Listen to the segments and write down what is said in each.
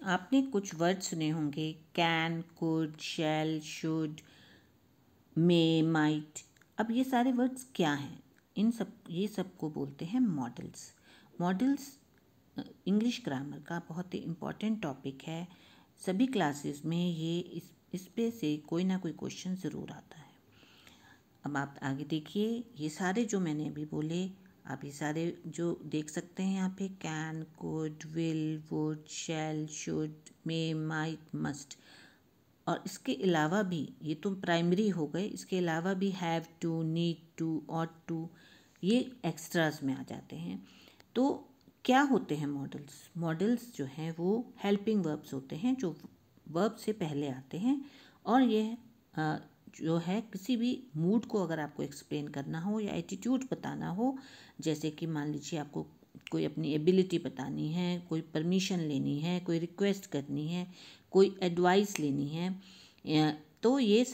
आपने कुछ वर्ड सुने होंगे, can, could, shall, should, may, might. अब ये सारे वर्ड्स क्या हैं? ये सब को बोलते हैं मॉडल्स। मॉडल्स इंग्लिश ग्रामर का बहुत ही इम्पॉर्टेंट टॉपिक है। सभी क्लासेस में ये इस पे से कोई ना कोई क्वेश्चन ज़रूर आता है। अब आप आगे देखिए, ये सारे जो मैंने अभी बोले, आप ये सारे जो देख सकते हैं यहाँ पे, can, could, will, would, shall, should, may, might, must. और इसके अलावा भी, ये तो प्राइमरी हो गए, इसके अलावा भी have to, need to, ought to, ये एक्स्ट्रास में आ जाते हैं। तो क्या होते हैं मॉडल्स? मॉडल्स जो हैं वो हेल्पिंग वर्ब्स होते हैं जो वर्ब से पहले आते हैं। और ये जो है किसी भी मूड को अगर आपको एक्सप्लेन करना हो या एटीट्यूड बताना हो, जैसे कि मान लीजिए आपको कोई अपनी एबिलिटी बतानी है, कोई परमिशन लेनी है, कोई रिक्वेस्ट करनी है, कोई एडवाइस लेनी है, तो ये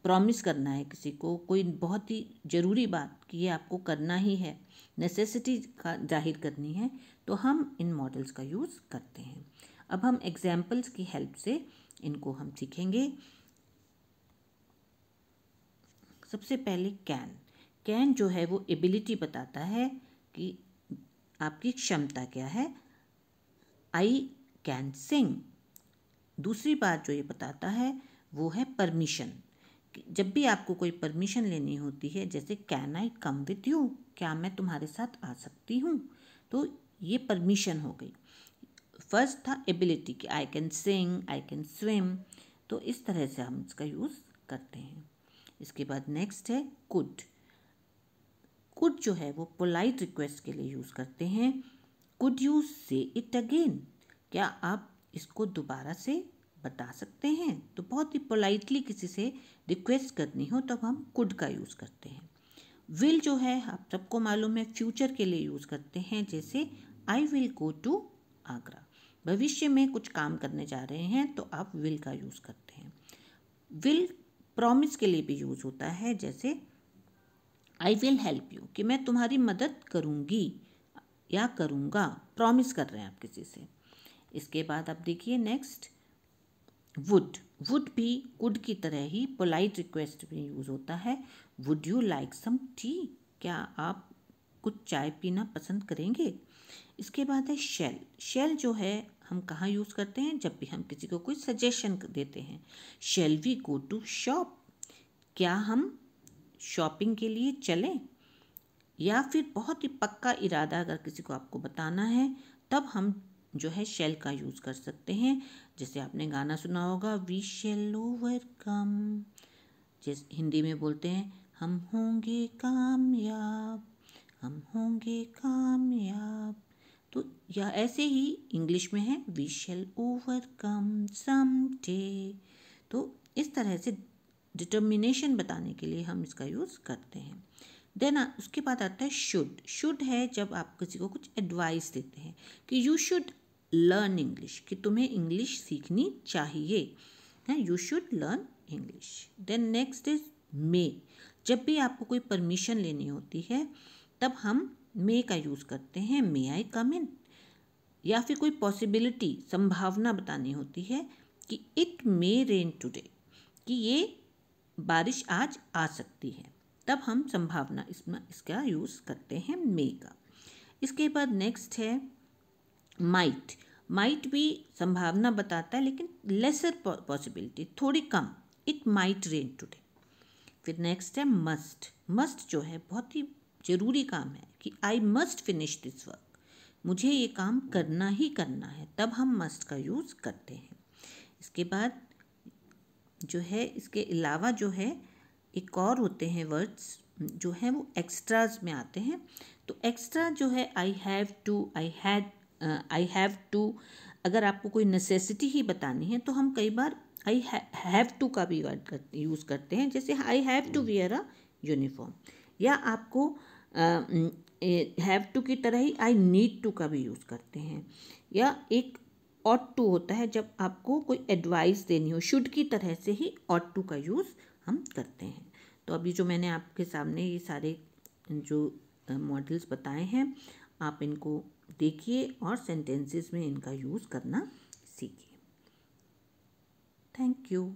प्रॉमिस करना है किसी को कोई बहुत ही ज़रूरी बात कि ये आपको करना ही है, नेसेसिटी का जाहिर करनी है, तो हम इन मॉडल्स का यूज़ करते हैं। अब हम एग्जाम्पल्स की हेल्प से इनको हम सीखेंगे। सबसे पहले कैन। कैन जो है वो एबिलिटी बताता है कि आपकी क्षमता क्या है। I can sing. दूसरी बात जो ये बताता है वो है परमिशन। जब भी आपको कोई परमिशन लेनी होती है, जैसे can I come with you, क्या मैं तुम्हारे साथ आ सकती हूँ, तो ये परमिशन हो गई। फर्स्ट था एबिलिटी कि I can sing, I can swim, तो इस तरह से हम इसका यूज़ करते हैं। इसके बाद नेक्स्ट है कुड। कुड जो है वो पोलाइट रिक्वेस्ट के लिए यूज़ करते हैं। कुड यू से इट अगेन, क्या आप इसको दोबारा से बता सकते हैं? तो बहुत ही पोलाइटली किसी से रिक्वेस्ट करनी हो तब हम कुड का यूज़ करते हैं। विल जो है आप सबको मालूम है फ्यूचर के लिए यूज़ करते हैं, जैसे I will go to Agra. भविष्य में कुछ काम करने जा रहे हैं तो आप विल का यूज़ करते हैं। विल प्रॉमिस के लिए भी यूज़ होता है, जैसे आई विल हेल्प यू, कि मैं तुम्हारी मदद करूँगी या करूँगा, प्रॉमिस कर रहे हैं आप किसी से। इसके बाद आप देखिए नेक्स्ट वुड। वुड भी कुड की तरह ही पोलाइट रिक्वेस्ट में यूज़ होता है। Would you like some tea, क्या आप कुछ चाय पीना पसंद करेंगे? इसके बाद है शेल। शेल जो है हम कहाँ यूज़ करते हैं? जब भी हम किसी को कोई सजेशन देते हैं। Shall we go to shop, क्या हम शॉपिंग के लिए चलें? या फिर बहुत ही पक्का इरादा अगर किसी को आपको बताना है, तब हम जो है शेल का यूज़ कर सकते हैं। जैसे आपने गाना सुना होगा, वी शेल ओवरकम, जैसे हिंदी में बोलते हैं हम होंगे कामयाब, हम होंगे कामयाब। तो या ऐसे ही इंग्लिश में है वी शेल ओवरकम समडे। तो इस तरह से डिटर्मिनेशन बताने के लिए हम इसका यूज़ करते हैं। देन उसके बाद आता है शुड। शुड है जब आप किसी को कुछ एडवाइस देते हैं कि यू शुड लर्न इंग्लिश, कि तुम्हें इंग्लिश सीखनी चाहिए, है you should learn English. Then next is May. जब भी आपको कोई परमिशन लेनी होती है तब हम मे का यूज़ करते हैं, मे आई कम इन। या फिर कोई पॉसिबिलिटी, संभावना बतानी होती है कि इट मे रेन टुडे, कि ये बारिश आज आ सकती है, तब हम संभावना इसका यूज़ करते हैं मे का। इसके बाद नेक्स्ट है माइट। माइट भी संभावना बताता है लेकिन लेसर पॉसिबिलिटी, थोड़ी कम, इट माइट रेन टुडे। फिर नेक्स्ट है मस्ट। मस्ट जो है बहुत ही ज़रूरी काम है कि I must finish this work, मुझे ये काम करना ही करना है, तब हम मस्ट का यूज़ करते हैं। इसके बाद जो है इसके अलावा जो है एक और होते हैं वर्ड्स जो हैं वो एक्स्ट्राज में आते हैं। तो एक्स्ट्रा जो है I have to, I had, I have to, अगर आपको कोई नेसेसिटी ही बतानी है तो हम कई बार आई हैव टू का भी वर्ड यूज़ करते हैं, जैसे I have to wear a uniform. या आपको हैव टू की तरह ही आई नीड टू का भी यूज़ करते हैं। या एक ऑट टू होता है जब आपको कोई एडवाइस देनी हो, शुड की तरह से ही ऑट टू का यूज़ हम करते हैं। तो अभी जो मैंने आपके सामने ये सारे जो मॉडल्स बताए हैं, आप इनको देखिए और सेंटेंसेस में इनका यूज़ करना सीखिए। Thank you.